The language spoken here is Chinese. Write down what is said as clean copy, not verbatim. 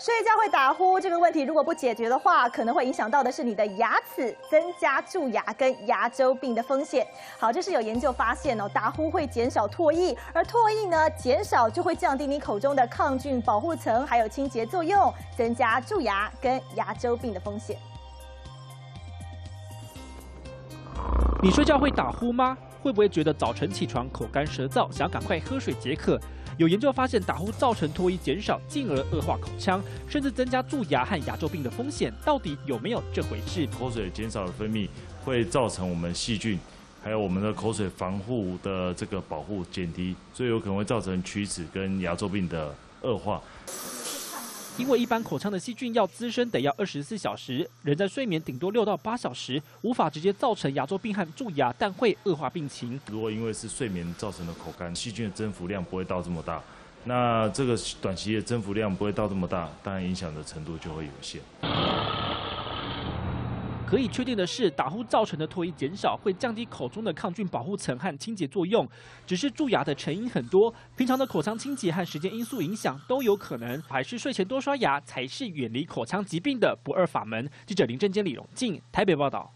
睡觉会打呼这个问题，如果不解决的话，可能会影响到的是你的牙齿，增加蛀牙跟牙周病的风险。好，这是有研究发现哦，打呼会减少唾液，而唾液呢减少就会降低你口中的抗菌保护层，还有清洁作用，增加蛀牙跟牙周病的风险。你睡觉会打呼吗？会不会觉得早晨起床口干舌燥，想赶快喝水解渴？有研究发现，打呼造成唾液减少，进而恶化口腔，甚至增加蛀牙和牙周病的风险。到底有没有这回事？口水减少的分泌会造成我们细菌，还有我们的口水防护的这个保护减低，所以有可能会造成龋齿跟牙周病的恶化。因为一般口腔的细菌要滋生得要24小时，人在睡眠顶多6到8小时，无法直接造成牙周病和蛀牙，但会恶化病情。如果因为是睡眠造成的口干，细菌的增幅量不会到这么大，那这个短期的增幅量不会到这么大，当然影响的程度就会有限。可以确定的是，打呼造成的唾液减少会降低口中的抗菌保护层和清洁作用。只是蛀牙的成因很多，平常的口腔清洁和时间因素影响都有可能，还是睡前多刷牙才是远离口腔疾病的不二法门。记者林正坚、李荣静台北报道。